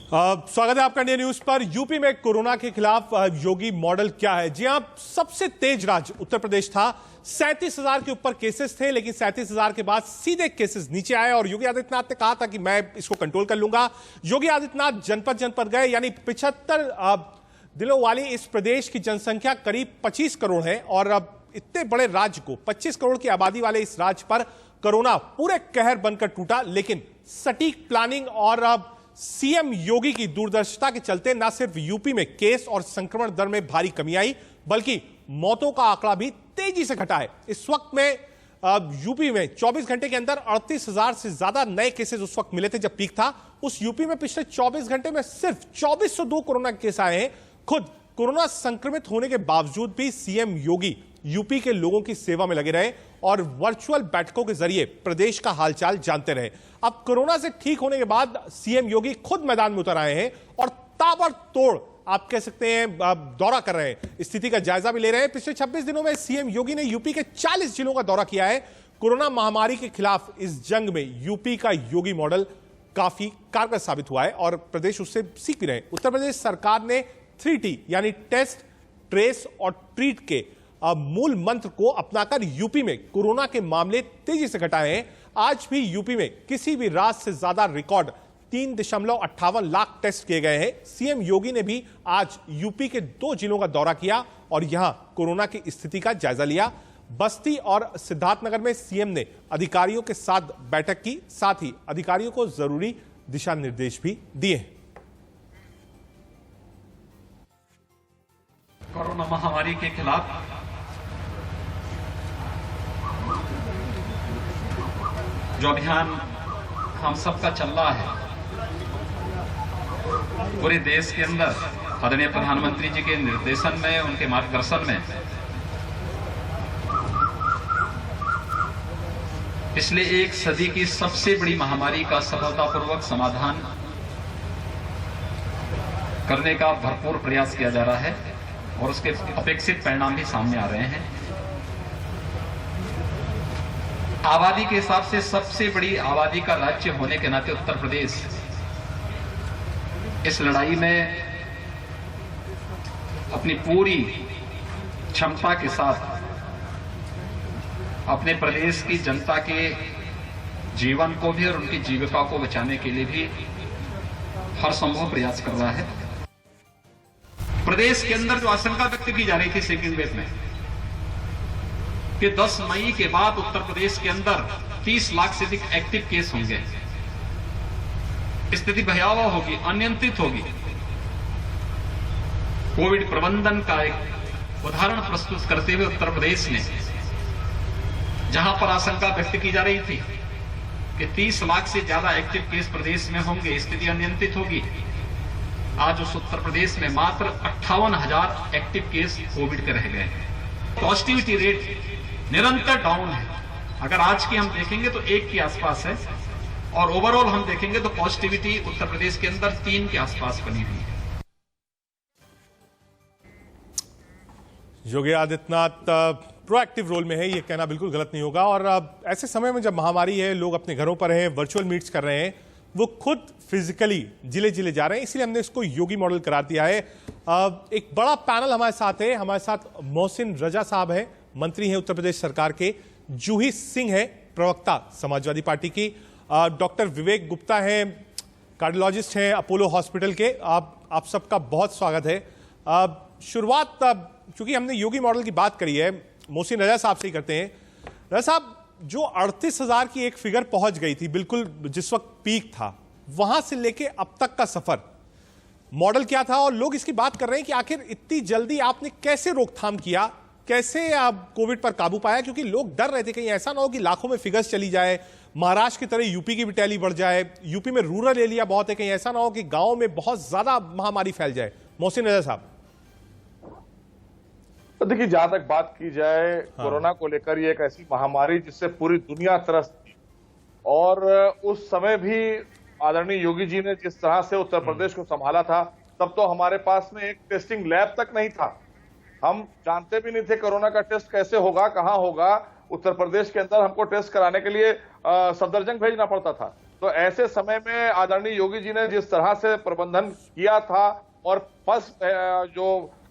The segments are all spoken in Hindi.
स्वागत है आपका इंडिया न्यूज पर। यूपी में कोरोना के खिलाफ योगी मॉडल क्या है? जी हां, सबसे तेज राज्य उत्तर प्रदेश था। 37,000 के ऊपर केसेस थे, लेकिन 37,000 के बाद सीधे केसेस नीचे आए और योगी आदित्यनाथ ने कहा था कि मैं इसको कंट्रोल कर लूंगा। योगी आदित्यनाथ जनपद जनपद गए, यानी 75 दिलों वाली इस प्रदेश की जनसंख्या करीब 25 करोड़ है और अब इतने बड़े राज्य को, 25 करोड़ की आबादी वाले इस राज्य पर कोरोना पूरे कहर बनकर टूटा। लेकिन सटीक प्लानिंग और सीएम योगी की दूरदर्शिता के चलते न सिर्फ यूपी में केस और संक्रमण दर में भारी कमी आई, बल्कि मौतों का आंकड़ा भी तेजी से घटा है। इस वक्त में यूपी में 24 घंटे के अंदर 38,000 से ज्यादा नए केसेस उस वक्त मिले थे जब पीक था। उस यूपी में पिछले 24 घंटे में सिर्फ 2402 कोरोना के केस आए हैं। खुद कोरोना संक्रमित होने के बावजूद भी सीएम योगी यूपी के लोगों की सेवा में लगे रहे और वर्चुअल बैठकों के जरिए प्रदेश का हालचाल जानते रहे। अब कोरोना से ठीक होने के बाद सीएम योगी खुद मैदान में उतर आए हैं और ताबड़तोड़, आप कह सकते हैं, दौरा कर रहे हैं, स्थिति का जायजा भी ले रहे हैं। पिछले 26 दिनों में सीएम योगी ने यूपी के 40 जिलों का दौरा किया है। कोरोना महामारी के खिलाफ इस जंग में यूपी का योगी मॉडल काफी कारगर साबित हुआ है और प्रदेश उससे सीख भी रहे हैं। उत्तर प्रदेश सरकार ने 3T यानी टेस्ट, ट्रेस और ट्रीट के मूल मंत्र को अपनाकर यूपी में कोरोना के मामले तेजी से घटाए हैं। आज भी यूपी में किसी भी राज्य से ज्यादा रिकॉर्ड 3.58 लाख टेस्ट किए गए हैं। सीएम योगी ने भी आज यूपी के 2 जिलों का दौरा किया और यहां कोरोना की स्थिति का जायजा लिया। बस्ती और सिद्धार्थनगर में सीएम ने अधिकारियों के साथ बैठक की, साथ ही अधिकारियों को जरूरी दिशा निर्देश भी दिए। कोरोना महामारी के खिलाफ जो अभियान हम सबका चल रहा है, पूरे देश के अंदर आदरणीय प्रधानमंत्री जी के निर्देशन में, उनके मार्गदर्शन में पिछले 1 सदी की सबसे बड़ी महामारी का सफलतापूर्वक समाधान करने का भरपूर प्रयास किया जा रहा है और उसके अपेक्षित परिणाम भी सामने आ रहे हैं। आबादी के हिसाब से सबसे बड़ी आबादी का राज्य होने के नाते उत्तर प्रदेश इस लड़ाई में अपनी पूरी क्षमता के साथ अपने प्रदेश की जनता के जीवन को भी और उनकी जीविका को बचाने के लिए भी हर संभव प्रयास कर रहा है। प्रदेश के अंदर जो आशंका व्यक्त की जा रही थी सेकेंड वेव में कि 10 मई के बाद उत्तर प्रदेश के अंदर 30 लाख से अधिक एक्टिव केस होंगे, स्थिति भयावह होगी, अनियंत्रित होगी। कोविड प्रबंधन का एक उदाहरण प्रस्तुत करते हुए उत्तर प्रदेश ने, जहां पर आशंका व्यक्त की जा रही थी कि 30 लाख से ज्यादा एक्टिव केस प्रदेश में होंगे, स्थिति अनियंत्रित होगी, आज उस उत्तर प्रदेश में मात्र 58,000 एक्टिव केस कोविड के रह गए हैं। पॉजिटिविटी रेट निरंतर डाउन है। अगर आज की हम देखेंगे तो 1 के आसपास है और ओवरऑल हम देखेंगे तो पॉजिटिविटी उत्तर प्रदेश के अंदर 3 के आसपास बनी हुई है। योगी आदित्यनाथ प्रोएक्टिव रोल में है, यह कहना बिल्कुल गलत नहीं होगा। और ऐसे समय में जब महामारी है, लोग अपने घरों पर हैं, वर्चुअल मीट्स कर रहे हैं, वो खुद फिजिकली जिले जिले जा रहे हैं, इसलिए हमने इसको योगी मॉडल करार दिया है। एक बड़ा पैनल हमारे साथ है। हमारे साथ मोहसिन रजा साहब हैं, मंत्री हैं उत्तर प्रदेश सरकार के। जूही सिंह है, प्रवक्ता समाजवादी पार्टी की। डॉक्टर विवेक गुप्ता हैं, कार्डियोलॉजिस्ट हैं अपोलो हॉस्पिटल के। आप सबका बहुत स्वागत है। शुरुआत, चूंकि हमने योगी मॉडल की बात करी है, मोहसिन रजा साहब से ही करते हैं। रजा साहब, जो 38,000 की एक फिगर पहुंच गई थी बिल्कुल जिस वक्त पीक था, वहां से लेके अब तक का सफर, मॉडल क्या था? और लोग इसकी बात कर रहे हैं कि आखिर इतनी जल्दी आपने कैसे रोकथाम किया, कैसे आप कोविड पर काबू पाया? क्योंकि लोग डर रहे थे कहीं ऐसा ना हो कि लाखों में फिगर्स चली जाए, महाराष्ट्र की तरह यूपी की भी टैली बढ़ जाए। यूपी में रूरल एरिया बहुत है, कहीं ऐसा ना हो कि गांव में बहुत ज्यादा महामारी फैल जाए। मोहसिन रजा साहब। तो देखिए, जहां तक बात की जाए कोरोना को लेकर, ये एक ऐसी महामारी जिससे पूरी दुनिया त्रस्त थी और उस समय भी आदरणीय योगी जी ने जिस तरह से उत्तर प्रदेश को संभाला था, तब तो हमारे पास में एक टेस्टिंग लैब तक नहीं था। हम जानते भी नहीं थे कोरोना का टेस्ट कैसे होगा, कहां होगा। उत्तर प्रदेश के अंदर हमको टेस्ट कराने के लिए सफदरजंग भेजना पड़ता था। तो ऐसे समय में आदरणीय योगी जी ने जिस तरह से प्रबंधन किया था और फर्स्ट जो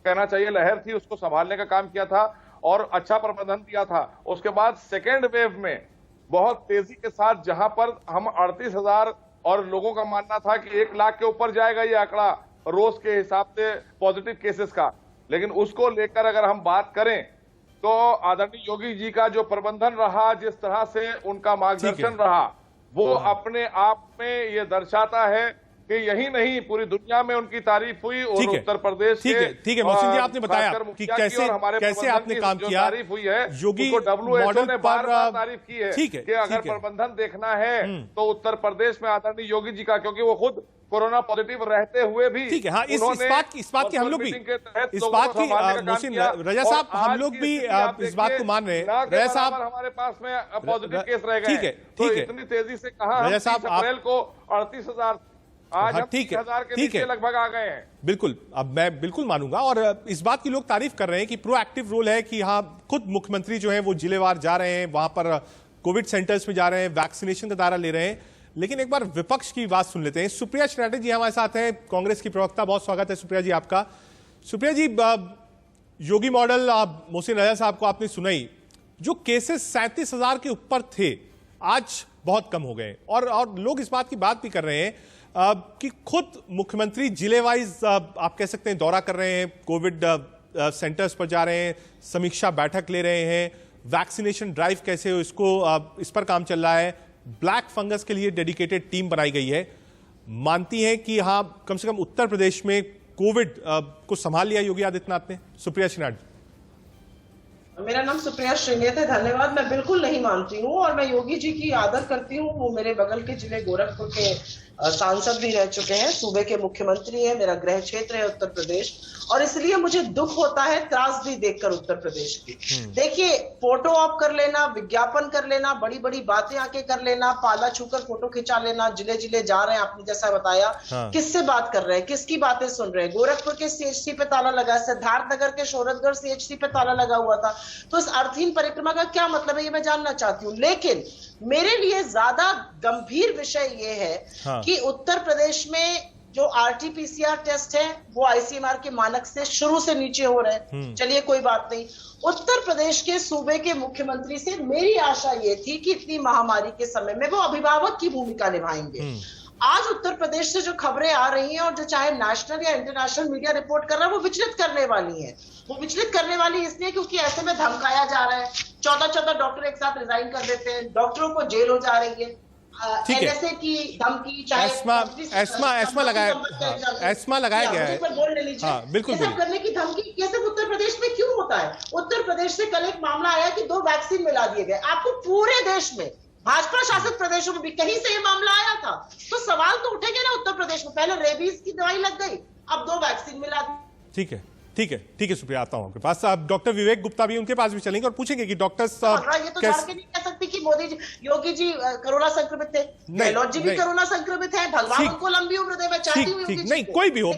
कहना चाहिए लहर थी उसको संभालने का काम किया था और अच्छा प्रबंधन किया था। उसके बाद सेकेंड वेव में बहुत तेजी के साथ जहां पर हम 38,000 और लोगों का मानना था कि 1 लाख के ऊपर जाएगा ये आंकड़ा रोज के हिसाब से पॉजिटिव केसेस का, लेकिन उसको लेकर अगर हम बात करें तो आदरणीय योगी जी का जो प्रबंधन रहा, जिस तरह से उनका मार्गदर्शन रहा, वो अपने आप में ये दर्शाता है कि यही नहीं पूरी दुनिया में उनकी तारीफ हुई और उत्तर प्रदेश ठीक है मोहसिन जी, आपने बताया कि कैसे आपने काम किया। तारीफ हुई है योगी WHO ने बार बार तारीफ की है ठीक है कि अगर प्रबंधन देखना है तो उत्तर प्रदेश में आदरणीय योगी जी का, क्योंकि वो खुद कोरोना पॉजिटिव रहते हुए भी ठीक है। हाँ, इस बात की हम लोग भी इस बात की मोहसिन रजा साहब हम लोग भी इस बात को मान रहे हैं। रजा साहब हमारे पास में पॉजिटिव केस रह गए, ठीक है तो इतनी तेजी से कहा रजा साहब अप्रैल को 38,000 आज हम 30,000 के नीचे लगभग आ गए हैं। बिल्कुल, अब मैं बिल्कुल मानूंगा और इस बात की लोग तारीफ कर रहे हैं कि प्रोएक्टिव रोल है कि हाँ खुद मुख्यमंत्री जो है वो जिलेवार जा रहे हैं, वहां पर कोविड सेंटर्स में जा रहे हैं, वैक्सीनेशन का दायरा ले रहे हैं। लेकिन एक बार विपक्ष की बात सुन लेते हैं। सुप्रिया श्रीनाथ जी हमारे साथ हैं, कांग्रेस की प्रवक्ता। बहुत स्वागत है सुप्रिया जी आपका। सुप्रिया जी, योगी मॉडल मोहसिन रजा साहब को आपने सुनाई, जो केसेस 37,000 के ऊपर थे आज बहुत कम हो गए और लोग इस बात की बात भी कर रहे हैं कि खुद मुख्यमंत्री जिले वाइज आप कह सकते हैं दौरा कर रहे हैं, कोविड सेंटर्स पर जा रहे हैं, समीक्षा बैठक ले रहे हैं, वैक्सीनेशन ड्राइव कैसे हो इस पर काम चल रहा है, ब्लैक फंगस के लिए डेडिकेटेड टीम बनाई गई है। मानती हैं कि हाँ कम से कम उत्तर प्रदेश में कोविड को संभाल लिया योगी आदित्यनाथ ने? सुप्रिया श्रीनाथ। मेरा नाम सुप्रिया श्रीनाथ है, धन्यवाद। मैं बिल्कुल नहीं मानती हूँ और मैं योगी जी की आदर करती हूँ। वो मेरे बगल के जिले गोरखपुर के सांसद भी रह चुके हैं, सूबे के मुख्यमंत्री हैं, मेरा गृह क्षेत्र है उत्तर प्रदेश, और इसलिए मुझे दुख होता है त्रासदी देखकर उत्तर प्रदेश की। देखिए, फोटो ऑप कर लेना, विज्ञापन कर लेना, बड़ी बड़ी बातें आके कर लेना, पाला छूकर फोटो खिंचा लेना, जिले जिले जा रहे हैं, आपने जैसा बताया। किससे बात कर रहे हैं, किसकी बातें सुन रहे हैं? गोरखपुर के CHC पे ताला लगा, सिद्धार्थनगर के शोरतगढ़ CHC पे ताला लगा हुआ था। तो इस अर्थहीन परिक्रमा का क्या मतलब है, ये मैं जानना चाहती हूँ। लेकिन मेरे लिए ज्यादा गंभीर विषय ये है कि उत्तर प्रदेश में जो RT-PCR टेस्ट है वो ICMR के मानक से शुरू से नीचे हो रहे हैं। चलिए कोई बात नहीं। उत्तर प्रदेश के सूबे के मुख्यमंत्री से मेरी आशा ये थी कि इतनी महामारी के समय में वो अभिभावक की भूमिका निभाएंगे। आज उत्तर प्रदेश से जो खबरें आ रही हैं और जो चाहे नेशनल या इंटरनेशनल मीडिया रिपोर्ट कर रहा है, वो विचलित करने वाली है। वो विचलित करने वाली इसलिए क्योंकि ऐसे में धमकाया जा रहा है, 14 डॉक्टर एक साथ रिजाइन कर देते हैं, डॉक्टरों को जेल हो जा रही है, NSA की धमकी, चाहे एस्मा लगाया गया है, बोल ले लीजिए। बिल्कुल करने की धमकी ये सब उत्तर प्रदेश में क्यों होता है? उत्तर प्रदेश से कल एक मामला आया कि 2 वैक्सीन मिला दिए गए। आपको पूरे देश में भाजपा शासित प्रदेशों में भी कहीं से ये मामला आया था, तो सवाल तो उठेंगे ना उत्तर प्रदेश में। पहले रेबीज की दवाई लग गई, अब 2 वैक्सीन मिला दी। ठीक है सुप्रिया, आता हूं आपके पास। अब डॉक्टर विवेक गुप्ता भी उनके पास भी चलेंगे और पूछेंगे कि डॉक्टर्स ये तो जान के नहीं कह सकती कि मोदी जी, योगी जी कोरोना संक्रमित थे, गहलोत जी भी कोरोना संक्रमित है, भगवान उनको लंबी उम्र दे, मैं चाहती हूं। नहीं, कोई भी हो,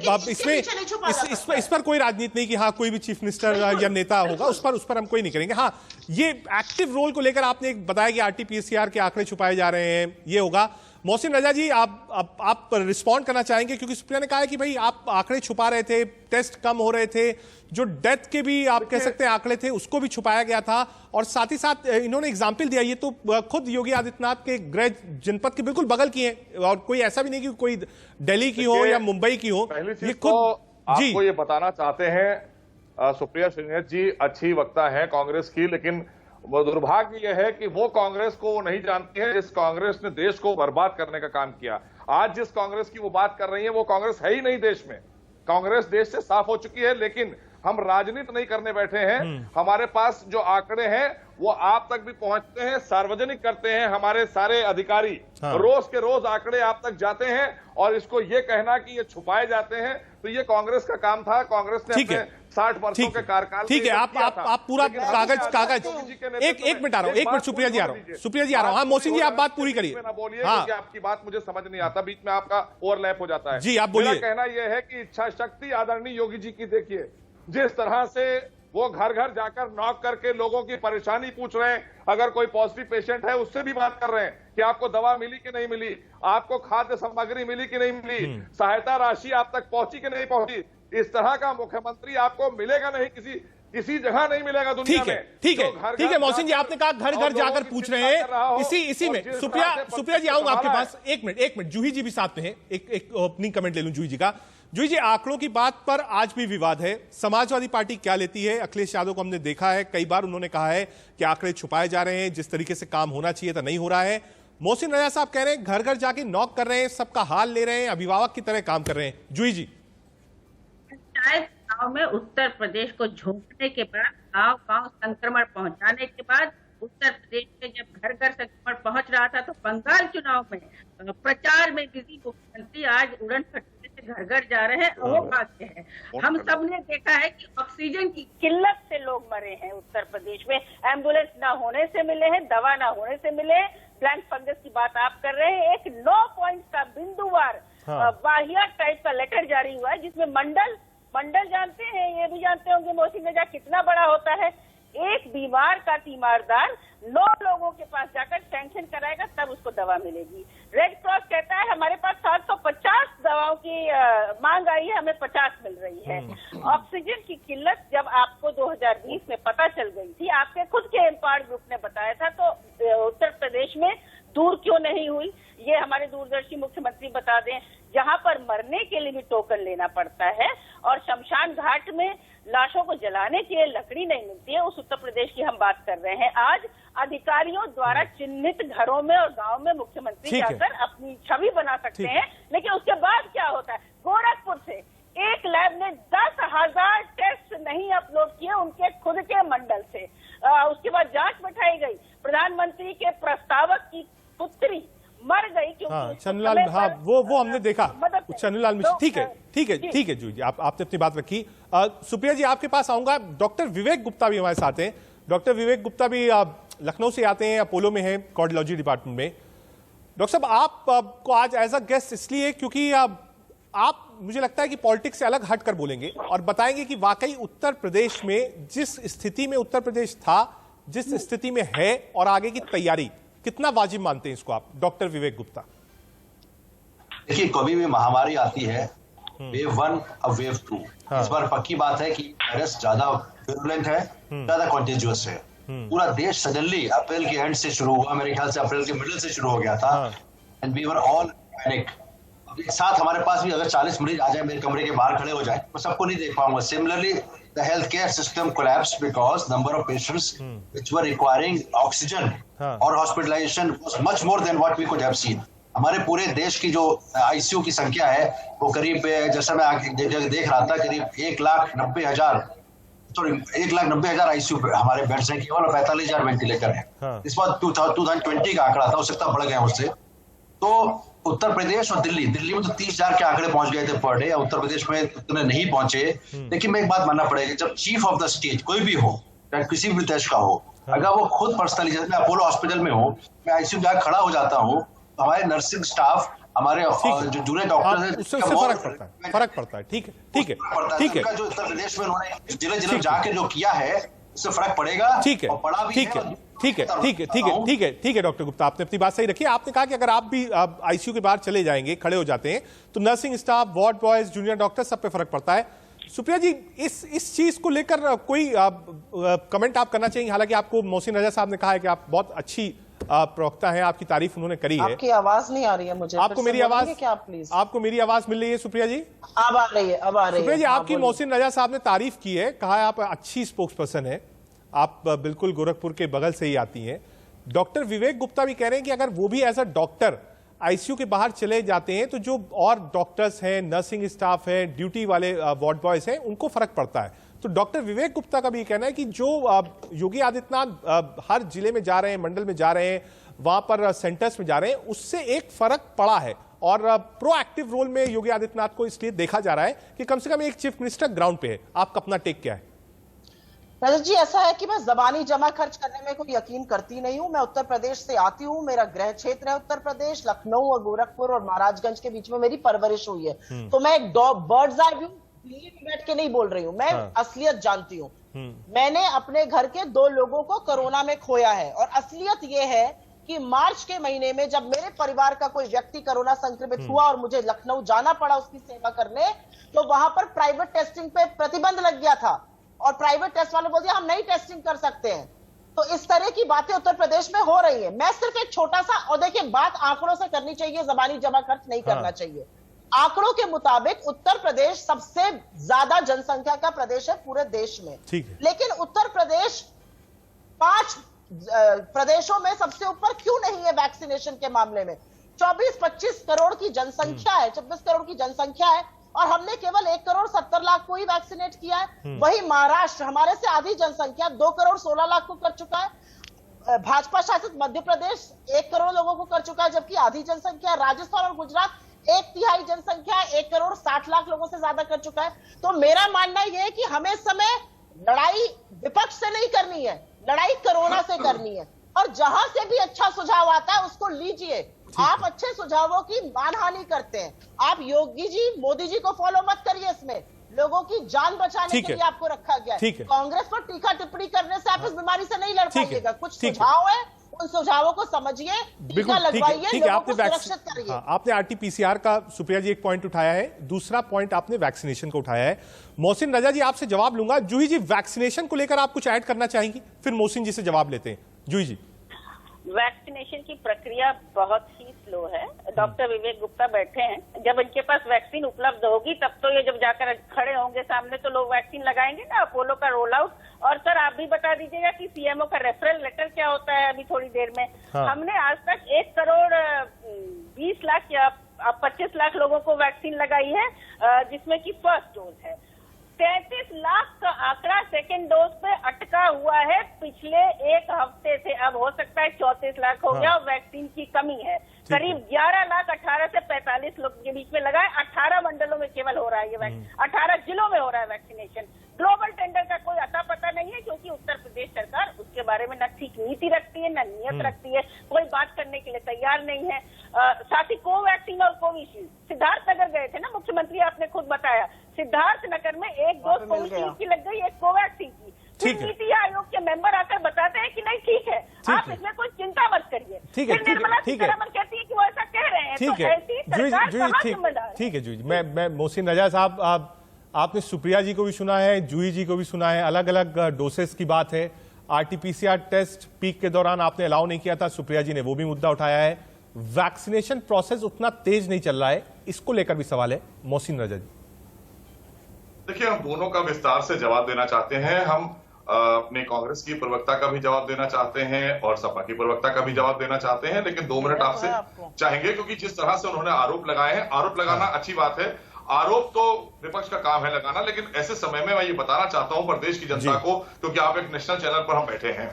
इस पर कोई राजनीति नहीं कि हाँ कोई भी चीफ मिनिस्टर या नेता होगा, उस पर हम कोई नहीं करेंगे। हाँ, ये एक्टिव रोल को लेकर आपने बताया कि RT-PCR के आंकड़े छुपाए जा रहे हैं, ये होगा। मोहसिन रजा जी, आप रिस्पॉन्ड करना चाहेंगे क्योंकि सुप्रिया ने कहा है कि भाई आप आंकड़े छुपा रहे थे, टेस्ट कम हो रहे थे, जो डेथ के भी आप कह सकते हैं आंकड़े थे उसको भी छुपाया गया था, और साथ ही साथ इन्होंने एग्जाम्पल दिया, ये तो खुद योगी आदित्यनाथ के गृह जनपद के बिल्कुल बगल की है और कोई ऐसा भी नहीं कि कोई दिल्ली की हो या मुंबई की हो, ये खुद आपको ये बताना चाहते हैं। सुप्रिया श्रीनाथ जी अच्छी वक्ता है कांग्रेस की, लेकिन वो दुर्भाग्य यह है कि वो कांग्रेस को वो नहीं जानती है जिस कांग्रेस ने देश को बर्बाद करने का काम किया। आज जिस कांग्रेस की वो बात कर रही है वो कांग्रेस है ही नहीं देश में। कांग्रेस देश से साफ हो चुकी है, लेकिन हम राजनीति नहीं करने बैठे हैं। हमारे पास जो आंकड़े हैं वो आप तक भी पहुंचते हैं, सार्वजनिक करते हैं हमारे सारे अधिकारी। रोज के रोज आंकड़े आप तक जाते हैं और इसको ये कहना कि ये छुपाए जाते हैं, तो ये कांग्रेस का काम था। कांग्रेस ने अपने 60 वर्षों के कार्यकाल ठीक है, आप पूरा कागज एक मिनट आ रहा हूं, 1 मिनट सुप्रिया जी आ रहा हूं। हाँ मोहसिन जी, आप बात पूरी करिए। बोलिए क्योंकि आपकी बात मुझे समझ नहीं आता, बीच में आपका ओवरलैप हो जाता है। जी आप बोलिए। मेरा कहना यह है कि इच्छा शक्ति आदरणीय योगी जी की देखिए, जिस तरह से वो घर घर जाकर नॉक करके लोगों की परेशानी पूछ रहे हैं। अगर कोई पॉजिटिव पेशेंट है उससे भी बात कर रहे हैं कि आपको दवा मिली कि नहीं मिली, आपको खाद्य सामग्री मिली कि नहीं मिली, सहायता राशि आप तक पहुंची कि नहीं पहुंची। इस तरह का मुख्यमंत्री आपको मिलेगा नहीं, किसी जगह नहीं मिलेगा दुनिया में। ठीक है मोहसिन जी, आपने कहा घर घर जाकर पूछ रहे हैं, इसी में सुप्रिया जी आऊंगा आपके पास। एक मिनट जूही जी भी साथ में है, एक ओपनिंग कमेंट ले लूं जूही जी का। जूही जी, आंकड़ों की बात पर आज भी विवाद है, समाजवादी पार्टी क्या लेती है? अखिलेश यादव को हमने देखा है, कई बार उन्होंने कहा है कि आंकड़े छुपाए जा रहे हैं, जिस तरीके से काम होना चाहिए था नहीं हो रहा है। मोहसिन रजा साहब कह रहे हैं घर घर जाके नॉक कर रहे हैं, सबका हाल ले रहे हैं, अभिभावक की तरह काम कर रहे हैं। जूही जी, गांव में उत्तर प्रदेश को झोंकने के बाद, गांव संक्रमण पहुंचाने के बाद, उत्तर प्रदेश में जब घर घर संक्रमण पहुंच रहा था तो बंगाल चुनाव में प्रचार में बिजी मुख्यमंत्री आज उड़न खटोले से घर घर जा रहे हैं। वो भाग्य है। हम सब ने देखा है कि ऑक्सीजन की किल्लत से लोग मरे हैं उत्तर प्रदेश में। एम्बुलेंस ना होने से मिले हैं, दवा ना होने से मिले हैं। प्लांट फंगस की बात आप कर रहे हैं। एक 9 पॉइंट का बिंदुवार वाहियात टाइप का लेटर जारी हुआ है, जिसमें मंडल जानते हैं, ये भी जानते होंगे मोहसिन रजा कितना बड़ा होता है। एक बीमार का तीमारदार 9 लोगों के पास जाकर सैंक्शन कराएगा, तब उसको दवा मिलेगी। रेड क्रॉस कहता है हमारे पास 750 दवाओं की मांग आई है, हमें 50 मिल रही है। ऑक्सीजन की किल्लत जब आपको 2020 में पता चल गई थी, आपके खुद के एम्पावर्ड ग्रुप ने बताया था, तो उत्तर प्रदेश में दूर क्यों नहीं हुई? ये हमारे दूरदर्शी मुख्यमंत्री बता दें। जहां पर मरने के लिए भी टोकन लेना पड़ता है और शमशान घाट में लाशों को जलाने के लिए लकड़ी नहीं मिलती है, उस उत्तर प्रदेश की हम बात कर रहे हैं। आज अधिकारियों द्वारा चिन्हित घरों में और गांव में मुख्यमंत्री जाकर अपनी छवि बना सकते हैं, लेकिन उसके बाद क्या होता है? गोरखपुर से एक लैब ने 10,000 टेस्ट नहीं अपलोड किए उनके खुद के मंडल से। उसके बाद जांच बैठाई गई। प्रधानमंत्री के प्रस्तावक की पुत्री मर गई क्योंकि चन्नूलाल, हाँ वो हमने देखा, चन्नूलाल मिश्र। ठीक है जूही जी, आपने अपनी बात रखी। सुप्रिया जी, आपके पास आऊंगा। डॉक्टर विवेक गुप्ता भी हमारे साथ हैं। डॉक्टर विवेक गुप्ता भी लखनऊ से आते हैं, अपोलो में हैं, कार्डियोलॉजी डिपार्टमेंट में। डॉक्टर साहब, आपको आज एज अ गेस्ट इसलिए क्योंकि आप मुझे लगता है कि पॉलिटिक्स से अलग हट कर बोलेंगे और बताएंगे कि वाकई उत्तर प्रदेश में जिस स्थिति में उत्तर प्रदेश था, जिस स्थिति में है, और आगे की तैयारी कितना वाजिब मानते हैं इसको आप? डॉक्टर विवेक गुप्ता। देखिए, कभी भी महामारी आती है, वेव 1 और वेव 2। इस बार पक्की बात है कि वायरस ज्यादा विरुलेंट है, ज्यादा कॉन्टेजियस है। पूरा देश सडनली अप्रैल के एंड से शुरू हुआ, मेरे ख्याल से अप्रैल के मिडिल से शुरू हो गया था, and we were all panic. एक साथ हमारे पास भी अगर 40 मरीज आ जाए, मेरे कमरे के बाहर खड़े हो जाए, मैं सबको नहीं देख पाऊंगा। Similarly the healthcare system collapsed because number of patients which were requiring oxygen or hospitalization was much more than what we could have seen. हमारे पूरे देश की जो आईसीयू की संख्या है वो करीब, जैसा मैं देख रहा था, करीब 1,90,000 आईसीयू हमारे बेड्स हैं केवल, और 45,000 वेंटिलेटर है। इस बार 2020 का आंकड़ा था, उससे तब बढ़ गया उससे। तो उत्तर प्रदेश और दिल्ली में तो 30,000 के आंकड़े पहुंच गए थे पर डे, उत्तर प्रदेश में उतने नहीं पहुंचे। लेकिन मैं एक बात मानना पड़ेगा, जब चीफ ऑफ द स्टेट कोई भी हो, चाहे किसी भी देश का हो, अगर वो खुद पर्सनली, जैसे मैं अपोलो हॉस्पिटल में हूँ, मैं आईसीयू में खड़ा हो जाता हूँ, तो हमारे नर्सिंग स्टाफ, हमारे जो जूनियर डॉक्टर हैं, उससे फर्क पड़ता है। ठीक है जो उत्तर प्रदेश में उन्होंने जिले जाके जो किया है, उससे फर्क पड़ेगा। ठीक है डॉक्टर गुप्ता, आपने अपनी बात सही रखी। आपने कहा कि अगर आप भी आईसीयू के बाहर चले जाएंगे, खड़े हो जाते हैं, तो nursing staff, ward boys, junior doctor, सब पे फर्क पड़ता है। सुप्रिया जी, इस चीज को लेकर कोई कमेंट आप करना चाहिए? हालांकि आपको मोहसिन रजा साहब ने कहा है कि आप बहुत अच्छी प्रवक्ता हैं, आपकी तारीफ उन्होंने करी है। आपकी आवाज नहीं आ रही है मुझे, आपको मेरी आवाज क्या प्लीज? आपको मेरी आवाज मिल रही है सुप्रिया जी? अब आ रही है। सुप्रिया जी, आपकी मोहसिन रजा साहब ने तारीफ की है, कहा है आप अच्छी स्पोक्स पर्सन है, आप बिल्कुल गोरखपुर के बगल से ही आती हैं। डॉक्टर विवेक गुप्ता भी कह रहे हैं कि अगर वो भी एज अ डॉक्टर आईसीयू के बाहर चले जाते हैं, तो जो और डॉक्टर्स हैं, नर्सिंग स्टाफ है, ड्यूटी वाले वार्ड बॉयज हैं, उनको फर्क पड़ता है। तो डॉक्टर विवेक गुप्ता का भी कहना है कि जो योगी आदित्यनाथ हर जिले में जा रहे हैं, मंडल में जा रहे हैं, वहां पर सेंटर्स में जा रहे हैं, उससे एक फर्क पड़ा है। और प्रोएक्टिव रोल में योगी आदित्यनाथ को इसलिए देखा जा रहा है कि कम से कम एक चीफ मिनिस्टर ग्राउंड पे है। आपका अपना टेक क्या है? रजत जी, ऐसा है कि मैं जबानी जमा खर्च करने में कोई यकीन करती नहीं हूं। मैं उत्तर प्रदेश से आती हूं, मेरा गृह क्षेत्र है उत्तर प्रदेश, लखनऊ और गोरखपुर और महाराजगंज के बीच में मेरी परवरिश हुई है। तो मैं एक बर्ड्स आई व्यू दिल्ली में बैठ के नहीं बोल रही हूँ, मैं असलियत जानती हूँ। मैंने अपने घर के 2 लोगों को कोरोना में खोया है। और असलियत यह है कि मार्च के महीने में जब मेरे परिवार का कोई व्यक्ति कोरोना संक्रमित हुआ और मुझे लखनऊ जाना पड़ा उसकी सेवा करने, तो वहां पर प्राइवेट टेस्टिंग पे प्रतिबंध लग गया था और प्राइवेट टेस्ट वाले बोल दिया हम नहीं टेस्टिंग कर सकते हैं। तो इस तरह की बातें उत्तर प्रदेश में हो रही है। मैं सिर्फ एक छोटा सा, और देखिए बात आंकड़ों से करनी चाहिए, जबानी जमा खर्च नहीं करना चाहिए। आंकड़ों के मुताबिक उत्तर प्रदेश सबसे ज्यादा जनसंख्या का प्रदेश है पूरे देश में, लेकिन उत्तर प्रदेश 5 प्रदेशों में सबसे ऊपर क्यों नहीं है वैक्सीनेशन के मामले में? 24-25 करोड़ की जनसंख्या है, 26 करोड़ की जनसंख्या है और हमने केवल 1 करोड़ 70 लाख को ही वैक्सीनेट किया है। वही महाराष्ट्र हमारे से आधी जनसंख्या 2 करोड़ 16 लाख को कर चुका है। भाजपा शासित मध्य प्रदेश 1 करोड़ लोगों को कर चुका है, जबकि आधी जनसंख्या राजस्थान और गुजरात 1/3 जनसंख्या 1 करोड़ 60 लाख लोगों से ज्यादा कर चुका है। तो मेरा मानना यह है कि हमें इस समय लड़ाई विपक्ष से नहीं करनी है, लड़ाई कोरोना से करनी है। और जहां से भी अच्छा सुझाव आता है उसको लीजिए। आप अच्छे सुझावों की मानहानि करते हैं। आप योगी जी, मोदी जी को फॉलो मत करिए, इसमें लोगों की जान बचाने के लिए आपको रखा गया है। कांग्रेस पर टीका टिप्पणी करने से आप इस बीमारी से नहीं लड़ पाइएगा। कुछ सुझाव है, उन सुझावों को समझिए, टीका लगवाइए, लोगों को सुरक्षित करिए। आपने RT-PCR का सुप्रिया जी एक पॉइंट उठाया है, दूसरा पॉइंट आपने वैक्सीनेशन को उठाया है। मोहसिन रजा जी आपसे जवाब लूंगा। जूही जी, वैक्सीनेशन को लेकर आप कुछ ऐड करना चाहेंगी, फिर मोहसिन जी से जवाब लेते हैं। जूही जी। वैक्सीनेशन की प्रक्रिया बहुत ही स्लो है। डॉक्टर विवेक गुप्ता बैठे हैं, जब इनके पास वैक्सीन उपलब्ध होगी तब तो ये जब जाकर खड़े होंगे सामने तो लोग वैक्सीन लगाएंगे ना। अपोलो का रोल आउट, और सर आप भी बता दीजिएगा कि सीएमओ का रेफरल लेटर क्या होता है अभी थोड़ी देर में। हमने आज तक 1 करोड़ 20 लाख या 25 लाख लोगों को वैक्सीन लगाई है, जिसमें कि फर्स्ट डोज है। 33 लाख का आंकड़ा सेकेंड डोज पे अटका हुआ है पिछले 1 हफ्ते से। अब हो सकता है 34 लाख हो गया और वैक्सीन की कमी है। करीब 11 लाख 18 से 45 लोग के बीच में लगा है। 18 मंडलों में केवल हो रहा है ये वैक्सीन, 18 जिलों में हो रहा है वैक्सीनेशन। ग्लोबल टेंडर का कोई अता पता नहीं है, क्योंकि उत्तर प्रदेश सरकार उसके बारे में न ठीक नीति रखती है, न नियत रखती है, कोई बात करने के लिए तैयार नहीं है। साथ ही कोवैक्सीन और कोविशील्ड, सिद्धार्थनगर गए थे ना मुख्यमंत्री, आपने खुद बताया, सिद्धार्थनगर में 1 डोज कोविशील्ड की लग गई, 1 कोवैक्सीन की। फिर नीति आयोग के मेंबर आकर बताते हैं कि नहीं ठीक है, आप इसमें कोई चिंता मत करिए। फिर निर्मला सीतारमण कहती है कि वो ऐसा कह रहे हैं। ठीक है, ठीक है जूही। मैं मोहसिन रजा साहब, आपने सुप्रिया जी को भी सुना है, जूही जी को भी सुना है, अलग अलग डोसेस की बात है। RT-PCR टेस्ट पीक के दौरान आपने अलाउ नहीं किया था, सुप्रिया जी ने वो भी मुद्दा उठाया है। वैक्सीनेशन प्रोसेस उतना तेज नहीं चल रहा है, इसको लेकर भी सवाल है। मोहसिन रजा जी। देखिए, हम दोनों का विस्तार से जवाब देना चाहते हैं। हम अपने कांग्रेस की प्रवक्ता का भी जवाब देना चाहते हैं और सपा की प्रवक्ता का भी जवाब देना चाहते हैं, लेकिन 2 मिनट आपसे चाहेंगे, क्योंकि जिस तरह से उन्होंने आरोप लगाए हैं, आरोप लगाना अच्छी बात है, आरोप तो विपक्ष का काम है लगाना, लेकिन ऐसे समय में मैं ये बताना चाहता हूं प्रदेश की जनता को, क्योंकि आप एक नेशनल चैनल पर हम बैठे हैं।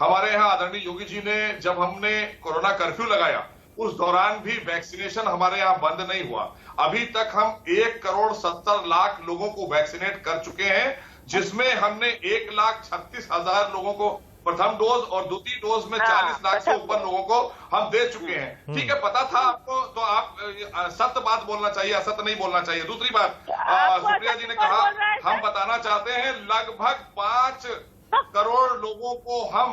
हमारे यहाँ आदरणीय योगी जी ने, जब हमने कोरोना कर्फ्यू लगाया, उस दौरान भी वैक्सीनेशन हमारे यहाँ बंद नहीं हुआ। अभी तक हम 1 करोड़ 70 लाख लोगों को वैक्सीनेट कर चुके हैं, जिसमें हमने 1,36,000 लोगों को प्रथम डोज और दूसरी डोज में 40 लाख से ऊपर लोगों को हम दे चुके हैं। ठीक है, पता था आपको, तो आप सत्य बात बोलना चाहिए, असत्य नहीं बोलना चाहिए। दूसरी बात, सुप्रिया जी ने कहा, हम बताना चाहते हैं लगभग 5 करोड़ लोगों को हम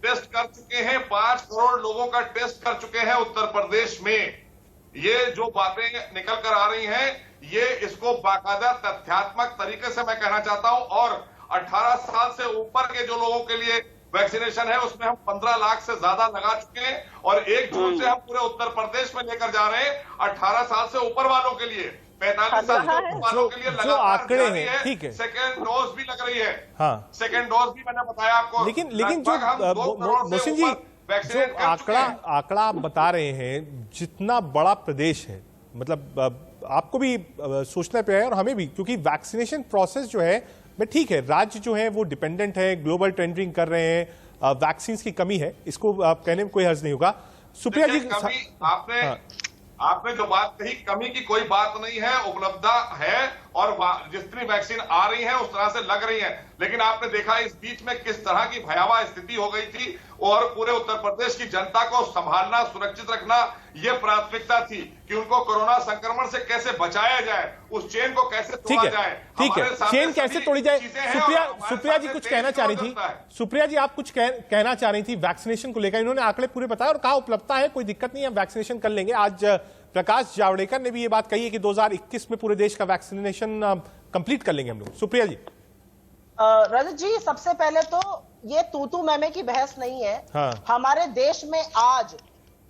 टेस्ट कर चुके हैं, 5 करोड़ लोगों का टेस्ट कर चुके हैं उत्तर प्रदेश में। ये जो बातें निकल कर आ रही हैं, ये इसको बाकायदा तथ्यात्मक तरीके से मैं कहना चाहता हूं। और 18 साल से ऊपर के जो लोगों के लिए वैक्सीनेशन है, उसमें हम 15 लाख से ज्यादा लगा चुके हैं और 1 जून से हम पूरे उत्तर प्रदेश में लेकर जा रहे हैं 18 साल से ऊपर वालों के लिए, 45 साल से ऊपर वालों के लिए जो आंकड़े हैं, ठीक है, सेकेंड डोज भी लग रही है। हाँ, सेकेंड डोज भी मैंने बताया आपको। लेकिन जो मोहसिन जी, जो आंकड़ा आप बता रहे हैं, जितना बड़ा प्रदेश है, मतलब आपको भी सोचना पे है और हमें भी, क्योंकि वैक्सीनेशन प्रोसेस जो है, मैं ठीक है, राज्य जो है वो डिपेंडेंट है, ग्लोबल टेंडरिंग कर रहे हैं, वैक्सीन की कमी है, इसको कहने में कोई हर्ज नहीं होगा। सुप्रिया जी, आपने जो बात कही, कमी की कोई बात नहीं है, उपलब्धता है और जितनी वैक्सीन आ रही है उस तरह से लग रही है, लेकिन आपने देखा इस बीच में किस तरह की भयावह स्थिति हो गई थी और पूरे उत्तर प्रदेश की जनता को संभालना, सुरक्षित रखना ये प्राथमिकता थी कि उनको कोरोना संक्रमण से कैसे बचाया जाए, उस चेन को कैसे तोड़ा जाए। ठीक है, चेन कैसे तोड़ी जाए। सुप्रिया जी कुछ कहना चाह रही थी। सुप्रिया जी आप कुछ कहना चाह रही थी वैक्सीनेशन को लेकर। इन्होंने आंकड़े पूरे बताए और कहा उपलब्धता है, कोई दिक्कत नहीं है, वैक्सीनेशन कर लेंगे। आज प्रकाश जावड़ेकर ने भी ये बात कही है कि 2021 में पूरे देश का वैक्सीनेशन कंप्लीट कर लेंगे हम लोग। सुप्रिया जी। रजत जी, सबसे पहले तो ये तू मैमे की बहस नहीं है। हाँ। हमारे देश में आज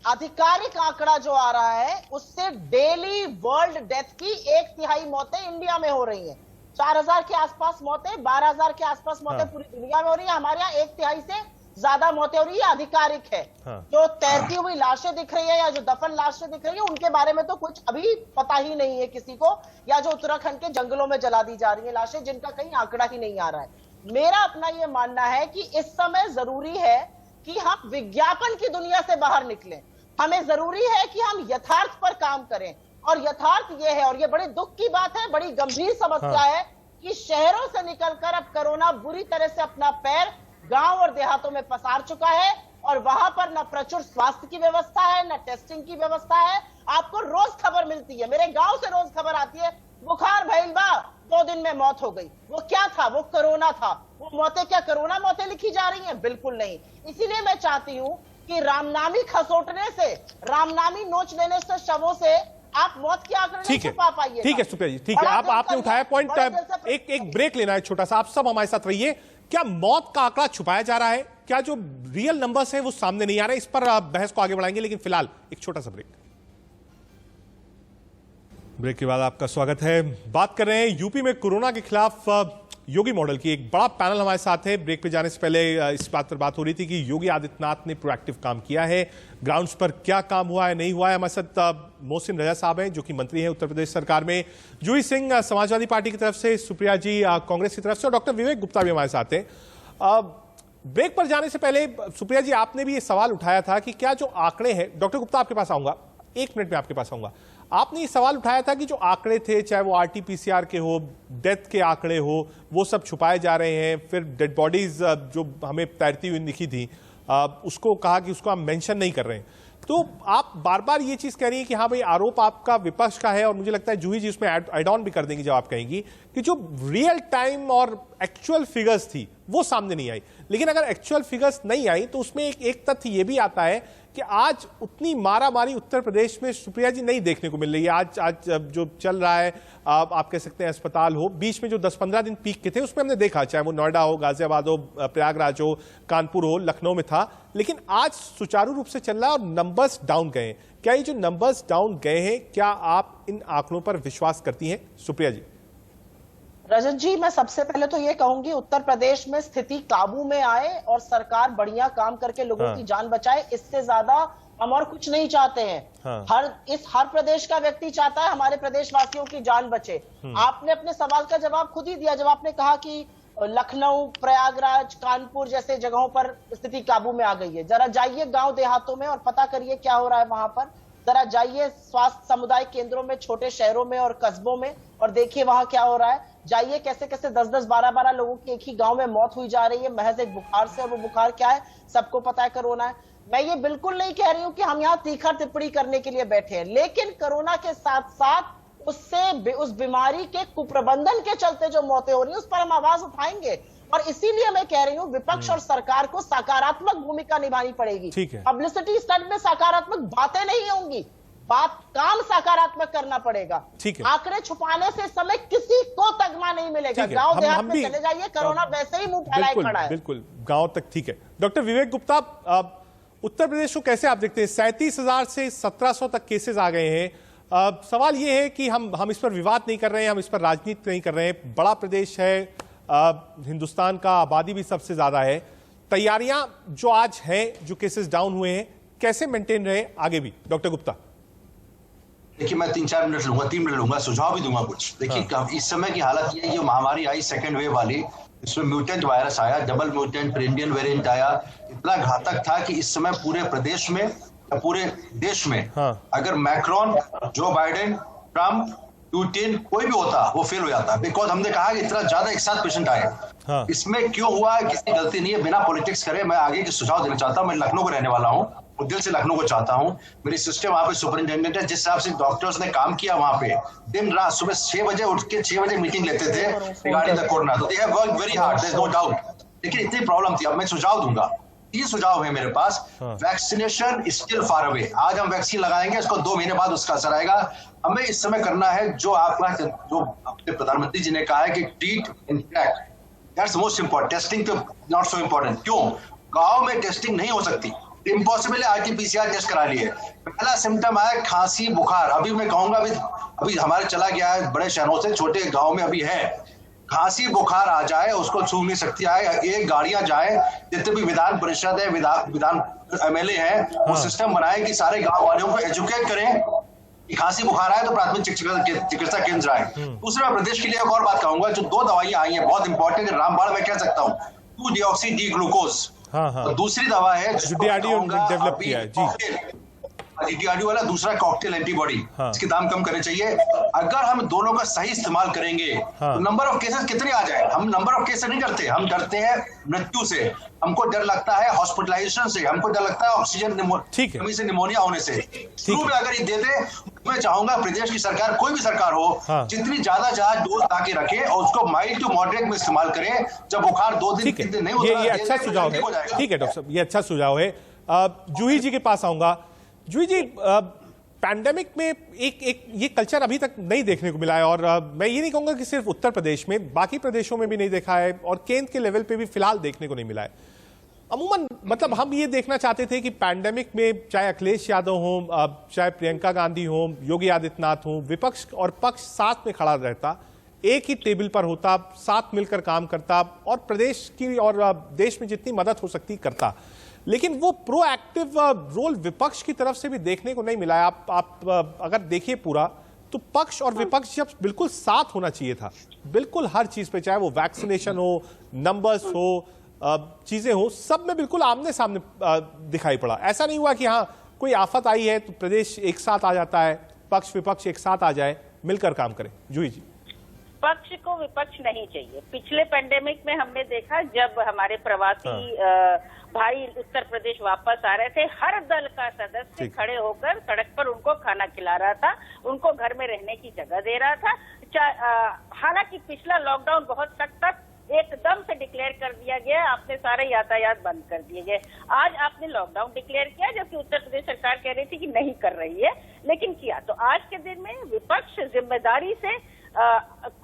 आधिकारिक आंकड़ा जो आ रहा है उससे डेली वर्ल्ड डेथ की 1/3 मौतें इंडिया में हो रही हैं। 4000 के आसपास मौतें, 12000 के आसपास मौतें पूरी दुनिया में हो रही है। हमारे यहाँ 1/3 से ज्यादा मौतें हो रही है, आधिकारिक है। हाँ। जो तैरती हुई लाशें दिख रही है या जो दफन लाशें दिख रही है उनके बारे में तो कुछ अभी पता ही नहीं है किसी को, या जो उत्तराखंड के जंगलों में जला दी जा रही है लाशें जिनका कहीं आंकड़ा ही नहीं आ रहा है। मेरा अपना ये मानना है कि इस समय जरूरी है कि हम विज्ञापन की दुनिया से बाहर निकलें। हमें जरूरी है कि हम यथार्थ पर काम करें, और यथार्थ ये है, और ये बड़ी दुख की बात है, बड़ी गंभीर समस्या है कि शहरों से निकलकर अब कोरोना बुरी तरह से अपना पैर गांव और देहातों में पसार चुका है, और वहां पर न प्रचुर स्वास्थ्य की व्यवस्था है, न टेस्टिंग की व्यवस्था है। आपको रोज खबर मिलती है, मेरे गांव से रोज खबर आती है, बुखार भइल बा, 2 दिन में मौत हो गई। वो क्या था? वो कोरोना था। वो मौतें क्या कोरोना मौतें लिखी जा रही हैं? बिल्कुल नहीं। इसीलिए मैं चाहती हूं कि रामनामी खसोटने से, रामनामी नोच लेने से, शवों से आप मौत के आंकड़े नहीं छुपा पाइए। ठीक है सुप्रिया जी, ठीक है। आपने उठाया पॉइंट। एक ब्रेक लेना है छोटा सा, आप सब हमारे साथ रहिए। क्या मौत का आंकड़ा छुपाया जा रहा है? क्या जो रियल नंबर्स हैं वो सामने नहीं आ रहे? इस पर बहस को आगे बढ़ाएंगे, लेकिन फिलहाल एक छोटा सा ब्रेक के बाद आपका स्वागत है। बात कर रहे हैं यूपी में कोरोना के खिलाफ योगी मॉडल की। एक बड़ा पैनल हमारे साथ है। ब्रेक पे जाने से पहले इस बात पर बात हो रही थी कि योगी आदित्यनाथ ने प्रोएक्टिव काम किया है, ग्राउंड्स पर क्या काम हुआ है, नहीं हुआ है। हमारे साथ मोहसिन रजा साहब हैं जो कि मंत्री हैं उत्तर प्रदेश सरकार में, जूही सिंह समाजवादी पार्टी की तरफ से, सुप्रिया जी कांग्रेस की तरफ से, और डॉक्टर विवेक गुप्ता भी हमारे साथ हैं। ब्रेक पर जाने से पहले सुप्रिया जी, आपने भी ये सवाल उठाया था कि क्या जो आंकड़े हैं, डॉक्टर गुप्ता आपके पास आऊंगा, 1 मिनट में आपके पास आऊंगा। आपने ये सवाल उठाया था कि जो आंकड़े थे, चाहे वो आरटीपीसीआर के हो, डेथ के आंकड़े हो, वो सब छुपाए जा रहे हैं। फिर डेड बॉडीज जो हमें तैरती हुई दिखी थी, उसको कहा कि उसको हम मेंशन नहीं कर रहे हैं। तो आप बार बार ये चीज कह रही हैं कि हाँ भाई आरोप आपका विपक्ष का है, और मुझे लगता है जूही जी उसमें एड ऑन भी कर देंगी जब आप कहेंगी कि जो रियल टाइम और एक्चुअल फिगर्स थी वो सामने नहीं आई। लेकिन अगर एक्चुअल फिगर्स नहीं आई तो उसमें एक तथ्य ये भी आता है कि आज उतनी मारामारी उत्तर प्रदेश में सुप्रिया जी नहीं देखने को मिल रही है। आज जो चल रहा है, आप कह सकते हैं अस्पताल हो, बीच में जो 10-15 दिन पीक के थे उसमें हमने देखा, चाहे वो नोएडा हो, गाजियाबाद हो, प्रयागराज हो, कानपुर हो, लखनऊ में था, लेकिन आज सुचारू रूप से चल रहा है और नंबर्स डाउन गए हैं। क्या ये जो नंबर्स डाउन गए हैं, क्या आप इन आंकड़ों पर विश्वास करती हैं सुप्रिया जी? रजत जी, मैं सबसे पहले तो ये कहूंगी उत्तर प्रदेश में स्थिति काबू में आए और सरकार बढ़िया काम करके लोगों की जान बचाए। इससे ज्यादा हम और कुछ नहीं चाहते हैं। हर प्रदेश का व्यक्ति चाहता है हमारे प्रदेशवासियों की जान बचे। आपने अपने सवाल का जवाब खुद ही दिया जब आपने कहा कि लखनऊ, प्रयागराज, कानपुर जैसे जगहों पर स्थिति काबू में आ गई है। जरा जाइए गांव देहातों में और पता करिए क्या हो रहा है वहां पर। जरा जाइए स्वास्थ्य समुदाय केंद्रों में, छोटे शहरों में और कस्बों में, और देखिए वहां क्या हो रहा है। जाइए कैसे कैसे 10-10, 12-12 लोगों की एक ही गांव में मौत हुई जा रही है महज एक बुखार से, और वो बुखार क्या है सबको पता है, कोरोना है। मैं ये बिल्कुल नहीं कह रही हूं कि हम यहाँ तीखा टिप्पणी करने के लिए बैठे हैं, लेकिन कोरोना के साथ साथ उससे, उस बीमारी के कुप्रबंधन के चलते जो मौतें हो रही है उस पर हम आवाज उठाएंगे। और इसीलिए मैं कह रही हूं विपक्ष और सरकार को सकारात्मक भूमिका निभानी पड़ेगी। पब्लिसिटी स्टंट में सकारात्मक बातें नहीं होंगी, काम सकारात्मक करना पड़ेगा। आंकड़े छुपाने से समय किसी को तगमा नहीं मिलेगा। गांव देहात में चले जाइए, कोरोना वैसे ही मुंह फैलाए खड़ा है। बिल्कुल गांव तक। ठीक है डॉक्टर विवेक गुप्ता, उत्तर प्रदेश को कैसे आप देखते हैं? 37,000 से 1700 तक केसेस आ गए हैं। सवाल यह है कि हम इस पर विवाद नहीं कर रहे हैं, हम इस पर राजनीति नहीं कर रहे हैं। बड़ा प्रदेश है, हिंदुस्तान का, आबादी भी सबसे ज्यादा है। तैयारियां जो आज हैं, जो केसेस डाउन हुए हैं, कैसे मेंटेन रहे आगे भी? डॉक्टर गुप्ता। देखिए मैं 3-4 मिनट लूंगा, 3 मिनट लूंगा, सुझाव भी दूंगा कुछ। देखिए इस समय की हालत ये है, जो महामारी आई सेकेंड वेव वाली, इसमें म्यूटेंट वायरस आया, डबल म्यूटेंट इंडियन वेरिएंट आया, इतना घातक था कि इस समय पूरे प्रदेश में, पूरे देश में अगर Macron, Joe Biden, Trump Q10 कोई भी होता वो फेल हो जाता, बिकॉज हमने कहा कि इतना ज्यादा एक साथ पेशेंट आए। हाँ। इसमें क्यों हुआ, किसी की गलती नहीं है, बिना पॉलिटिक्स करे मैं आगे के सुझाव देना चाहता हूं। मैं लखनऊ को रहने वाला हूं, दिल से लखनऊ को चाहता हूं। मेरी सिस्टर वहां पे सुपरिंटेंडेंट है, जिस हिसाब से डॉक्टर्स ने काम किया वहां पे, दिन रात सुबह 6 बजे उठ के 6 बजे मीटिंग लेते थे रिगार्डिंग द कोरोना। तो they have worked very hard, there is no doubt. लेकिन इतनी प्रॉब्लम थी। अब मैं सुझाव दूंगा, 3 सुझाव है मेरे पास। Vaccination still far away. आज हम वैक्सीन लगाएंगे, इसको 2 महीने बाद उसका असर आएगा। हमें इस समय करना है जो अपने प्रधानमंत्री जी ने कहा है कि treat in fact, that's most important. Testing तो नॉट सो इंपॉर्टेंट। क्यों? गांव में टेस्टिंग नहीं हो सकती, इम्पॉसिबल है। RT-PCR टेस्ट करा लिए, पहला सिम्टम आया खांसी बुखार। अभी मैं कहूंगा अभी हमारे चला गया है बड़े शहरों से, छोटे गांव में अभी है, खांसी बुखार आ जाए उसको छू नहीं सकती है। एक गाड़ियां जाए, जितने भी विधान परिषद है, विधान MLA है, वो सिस्टम बनाए कि सारे गांव वालों को एजुकेट करें कि खांसी बुखार आए तो प्राथमिक चिकित्सा केंद्र आए। दूसरा, प्रदेश के लिए एक और बात कहूंगा, जो 2 दवाइयां आई हैं बहुत इंपॉर्टेंट, रामबाण मैं कह सकता हूँ, 2-deoxy-D-ग्लूकोज। और दूसरी दवा है DRDO डेवलप किया है जी, DRDO वाला दूसरा कॉकटेल एंटीबॉडी। इसके दाम कम करने चाहिए। अगर हम दोनों का सही इस्तेमाल करेंगे तो नंबर ऑफ केसेस कितने आ जाए। हम नंबर ऑफ केसेस नहीं डरते, हम डरते हैं मृत्यु से। हमको डर लगता है हॉस्पिटलाइजेशन से, हमको डर लगता है ऑक्सीजन कमी से, निमोनिया होने से। शुरू में अगर ये दे दे, मैं चाहूंगा प्रदेश की सरकार, कोई भी सरकार हो, जितनी ज्यादा डोज लाके रखे और उसको माइल्ड टू मॉडरेट में इस्तेमाल करे। जब बुखार 2 दिन 3 दिन नहीं होता, ये अच्छा सुझाव है। ठीक है डॉक्टर साहब, ये अच्छा सुझाव है। जूही जी के पास आऊंगा। जूही जी, पैंडेमिक में एक ये कल्चर अभी तक नहीं देखने को मिला है, और मैं ये नहीं कहूंगा कि सिर्फ उत्तर प्रदेश में, बाकी प्रदेशों में भी नहीं देखा है, और केंद्र के लेवल पे भी फिलहाल देखने को नहीं मिला है। अमूमन मतलब हम ये देखना चाहते थे कि पैंडेमिक में चाहे अखिलेश यादव हो, चाहे प्रियंका गांधी हो, योगी आदित्यनाथ हो, विपक्ष और पक्ष साथ में खड़ा रहता, एक ही टेबल पर होता, साथ मिलकर काम करता, और प्रदेश की और देश में जितनी मदद हो सकती करता। लेकिन वो प्रोएक्टिव रोल विपक्ष की तरफ से भी देखने को नहीं मिला है। आप अगर देखिए पूरा, तो पक्ष और विपक्ष जब बिल्कुल साथ होना चाहिए था, बिल्कुल हर चीज पे, चाहे वो वैक्सीनेशन हो, नंबर्स हो, चीजें हो, सब में बिल्कुल आमने सामने दिखाई पड़ा। ऐसा नहीं हुआ कि हाँ कोई आफत आई है तो प्रदेश एक साथ आ जाता है, पक्ष विपक्ष एक साथ आ जाए, मिलकर काम करें। जूही जी, पक्ष को विपक्ष नहीं चाहिए। पिछले पेंडेमिक में हमने देखा, जब हमारे प्रवासी भाई उत्तर प्रदेश वापस आ रहे थे, हर दल का सदस्य खड़े होकर सड़क पर उनको खाना खिला रहा था, उनको घर में रहने की जगह दे रहा था। हालांकि पिछला लॉकडाउन बहुत सख्त तक एकदम से डिक्लेयर कर दिया गया, आपने सारे यातायात बंद कर दिए गए। आज आपने लॉकडाउन डिक्लेयर किया, जबकि उत्तर प्रदेश सरकार कह रही थी कि नहीं कर रही है, लेकिन किया। तो आज के दिन में विपक्ष जिम्मेदारी से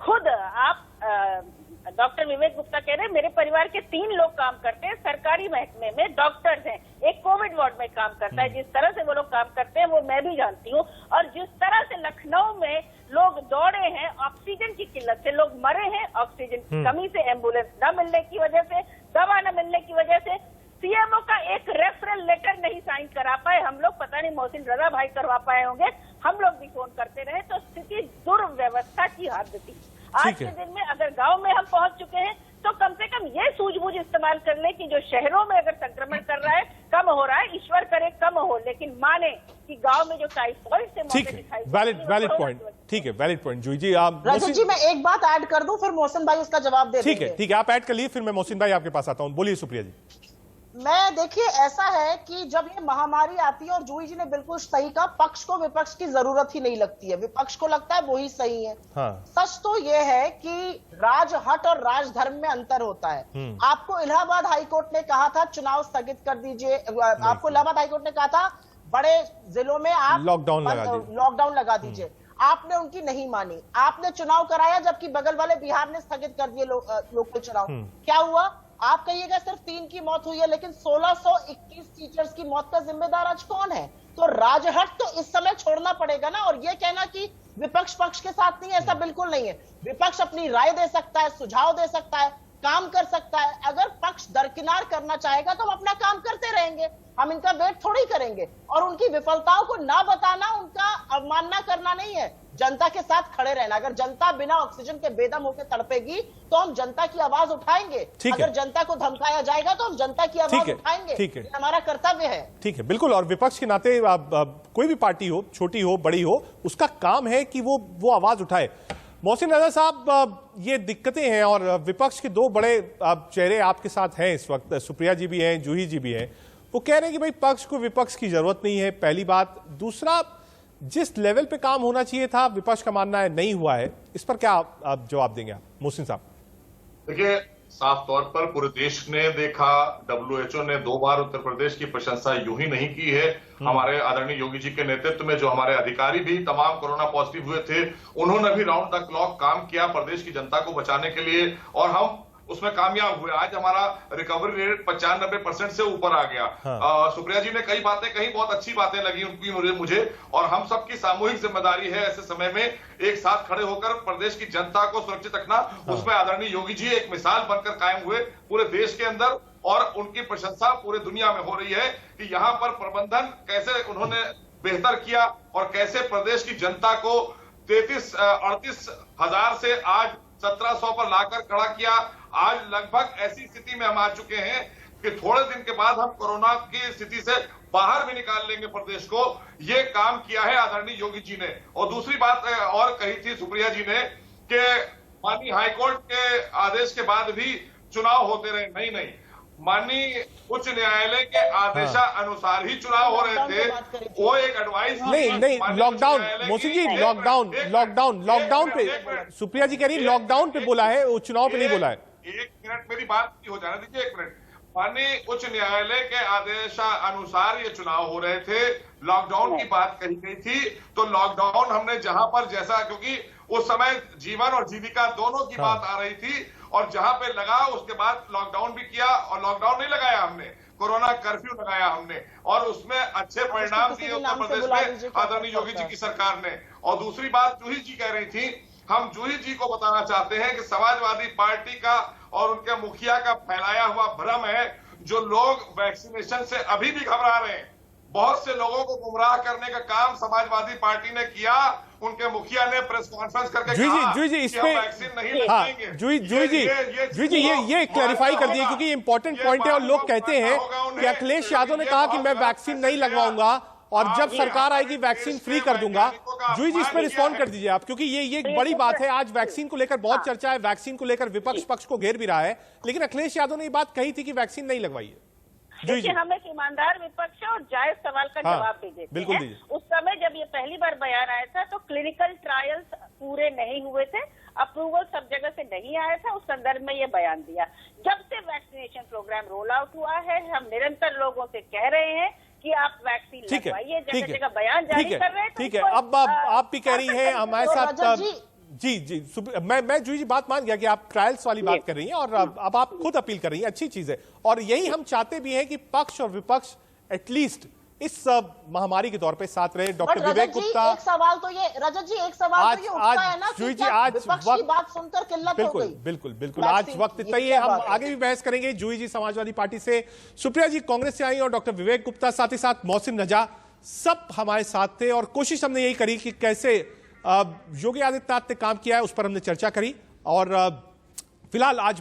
खुद आप डॉक्टर विवेक गुप्ता कह रहे हैं, मेरे परिवार के 3 लोग काम करते हैं सरकारी महकमे में, डॉक्टर्स हैं, एक कोविड वार्ड में काम करता है। जिस तरह से वो लोग काम करते हैं वो मैं भी जानती हूँ, और जिस तरह से लखनऊ में लोग दौड़े हैं, ऑक्सीजन की किल्लत से लोग मरे हैं, ऑक्सीजन की कमी से, एम्बुलेंस न मिलने की वजह से, दवा न मिलने की वजह से, CMO का एक रेफरल लेटर नहीं साइन करा पाए हम लोग, पता नहीं मोहसिन रजा भाई करवा पाए होंगे, हम लोग भी फोन करते रहे। तो स्थिति दुर्व्यवस्था की हद थी। आज के दिन में अगर गांव में हम पहुंच चुके हैं, तो कम से कम ये सूझबूझ इस्तेमाल कर ले कि जो शहरों में अगर संक्रमण कर रहा है, कम हो रहा है, ईश्वर करे कम हो, लेकिन माने कि गांव में जो टाइफॉइड से मौतें दिखाई, वैलिड पॉइंट। ठीक है, वैलिड पॉइंट। जूही जी, रजत जी, मैं एक बात ऐड कर दूं, फिर मोहसिन भाई उसका जवाब दे देंगे। ठीक है, आप ऐड कर लिए, फिर मैं मोहसिन भाई आपके पास आता हूं। बोलिए सुप्रिया जी। मैं देखिए, ऐसा है कि जब ये महामारी आती है, और जूही जी ने बिल्कुल सही कहा, पक्ष को विपक्ष की जरूरत ही नहीं लगती है, विपक्ष को लगता है वो ही सही है। सच तो ये है कि राजहट और राजधर्म में अंतर होता है। आपको इलाहाबाद हाईकोर्ट ने कहा था चुनाव स्थगित कर दीजिए, आपको इलाहाबाद हाईकोर्ट ने कहा था बड़े जिलों में आप लॉकडाउन लगा दीजिए, आपने उनकी नहीं मानी, आपने चुनाव कराया, जबकि बगल वाले बिहार ने स्थगित कर दिए लोकल चुनाव। क्या हुआ? आप कहिएगा सिर्फ 3 की मौत हुई है, लेकिन 1621 टीचर्स की मौत का जिम्मेदार आज कौन है? तो राजहट तो इस समय छोड़ना पड़ेगा ना। और ये कहना कि विपक्ष पक्ष के साथ नहीं है, ऐसा बिल्कुल नहीं है। विपक्ष अपनी राय दे सकता है, सुझाव दे सकता है, काम कर सकता है। अगर पक्ष दरकिनार करना चाहेगा तो हम अपना काम करते रहेंगे, हम इनका वेट थोड़ी करेंगे। और उनकी विफलताओं को ना बताना उनका अवमानना करना नहीं है। जनता के साथ खड़े रहना। अगर जनता बिना ऑक्सीजन के बेदम होकर तड़पेगी तो हम जनता की आवाज उठाएंगे। अगर जनता को धमकाया जाएगा तो हम जनता की आवाज उठाएंगे। ये हमारा कर्तव्य है। ठीक है, बिल्कुल। और विपक्ष के नाते कोई भी पार्टी हो, छोटी हो बड़ी हो, उसका काम है कि वो आवाज उठाए। मोहसिन रजा साहब, ये दिक्कतें हैं और विपक्ष के दो बड़े चेहरे आपके साथ हैं इस वक्त, सुप्रिया जी भी हैं, जूही जी भी हैं। वो कह रहे हैं कि भाई पक्ष को विपक्ष की जरूरत नहीं है, पहली बात। दूसरा, जिस लेवल पे काम होना चाहिए था विपक्ष का मानना है नहीं हुआ है। इस पर क्या आप जवाब देंगे आप मोहसिन साहब? देखिए, साफ तौर पर पूरे देश ने देखा, WHO ने 2 बार उत्तर प्रदेश की प्रशंसा यूं ही नहीं की है। हमारे आदरणीय योगी जी के नेतृत्व में जो हमारे अधिकारी भी तमाम कोरोना पॉजिटिव हुए थे, उन्होंने भी राउंड द क्लॉक काम किया प्रदेश की जनता को बचाने के लिए, और हम उसमें कामयाब हुए। आज हमारा रिकवरी रेट 95% से ऊपर आ गया। सुप्रिया जी ने कई बातें कही, बहुत अच्छी बातें लगी उनकी मुझे, और हम सबकी सामूहिक जिम्मेदारी है ऐसे समय में एक साथ खड़े होकर प्रदेश की जनता को सुरक्षित रखना। उसमें आदरणीय योगी जी एक मिसाल बनकर कायम हुए पूरे देश के अंदर, और उनकी प्रशंसा पूरे दुनिया में हो रही है कि यहाँ पर प्रबंधन कैसे उन्होंने बेहतर किया और कैसे प्रदेश की जनता को 38 हजार से आज 1700 पर लाकर खड़ा किया। आज लगभग ऐसी स्थिति में हम आ चुके हैं कि थोड़े दिन के बाद हम कोरोना की स्थिति से बाहर भी निकाल लेंगे प्रदेश को। ये काम किया है आदरणीय योगी जी ने। और दूसरी बात और कही थी सुप्रिया जी ने कि माननीय हाईकोर्ट के आदेश के बाद भी चुनाव होते रहे। नहीं, माननीय उच्च न्यायालय के आदेशानुसार ही चुनाव हो रहे थे। वो एक एडवाइस नहीं, लॉकडाउन, मोहसिन जी, लॉकडाउन पे सुप्रिया जी कह रही लॉकडाउन पे बोला है, वो चुनाव पे नहीं बोला है। एक मिनट, मेरी बात हो जाने दीजिए, एक मिनट। माननीय उच्च न्यायालय के आदेशानुसार ये चुनाव हो रहे थे। लॉकडाउन की बात कही गई थी, तो लॉकडाउन हमने जहां पर जैसा, क्योंकि उस समय जीवन और जीविका दोनों की बात आ रही थी, और जहां पे लगा उसके बाद लॉकडाउन भी किया। और लॉकडाउन नहीं लगाया हमने, कोरोना कर्फ्यू लगाया हमने, और उसमें अच्छे परिणाम दिए उत्तर प्रदेश में आदरणीय योगी जी की सरकार ने। और दूसरी बात जूही जी कह रही थी, हम जूही जी को बताना चाहते हैं कि समाजवादी पार्टी का और उनके मुखिया का फैलाया हुआ भ्रम है। जो लोग वैक्सीनेशन से अभी भी घबरा रहे हैं, बहुत से लोगों को गुमराह करने का काम समाजवादी पार्टी ने किया। उनके मुखिया ने प्रेस कॉन्फ्रेंस करके कहा जी इस पे वैक्सीन नहीं लगाएंगे। जूही जी ये क्लैरिफाई कर दिए, क्योंकि इंपॉर्टेंट पॉइंट है। और लोग कहते हैं कि अखिलेश यादव ने कहा कि मैं वैक्सीन नहीं लगवाऊंगा और जब सरकार आएगी वैक्सीन फ्री कर दूंगा। जूही जी इस पर रिस्पॉन्ड कर दीजिए आप, क्योंकि ये एक बड़ी बात है। आज वैक्सीन को लेकर बहुत चर्चा है, वैक्सीन को लेकर विपक्ष पक्ष को घेर भी रहा है, लेकिन अखिलेश यादव ने ये बात कही थी कि वैक्सीन नहीं लगवाई है। देखिए, हम एक ईमानदार विपक्ष है और जायज सवाल का जवाब दे देते बिल्कुल हैं। उस समय जब ये पहली बार बयान आया था तो क्लिनिकल ट्रायल्स पूरे नहीं हुए थे, अप्रूवल सब जगह से नहीं आया था। उस संदर्भ में ये बयान दिया। जब से वैक्सीनेशन प्रोग्राम रोल आउट हुआ है, हम निरंतर लोगों से कह रहे हैं कि आप वैक्सीन लगवाइए, जगह जगह बयान जारी कर रहे हैं। ठीक है, अब आप भी कह रही हैं हमारे साथ। जी मैं जूही जी बात मान गया कि आप ट्रायल्स वाली बात कर रही हैं, और अब आप खुद अपील कर रही हैं, अच्छी चीज है। और यही हम चाहते भी हैं कि पक्ष और विपक्ष एटलीस्ट इस महामारी के दौर पे साथ रहे। डॉक्टर विवेक गुप्ता, एक सवाल तो ये रजत जी, एक सवाल तो ये उठता है ना कि विपक्ष की बात सुनकर किल्लत हो गई। बिल्कुल आज वक्त इतना ही है। हम आगे भी बहस करेंगे। जूही जी समाजवादी पार्टी से, सुप्रिया जी कांग्रेस से आई, और डॉक्टर विवेक गुप्ता, साथ ही साथ मोहसिन रजा, सब हमारे साथ थे। और कोशिश हमने यही करी कि कैसे योगी आदित्यनाथ ने काम किया है, उस पर हमने चर्चा करी। और फिलहाल आज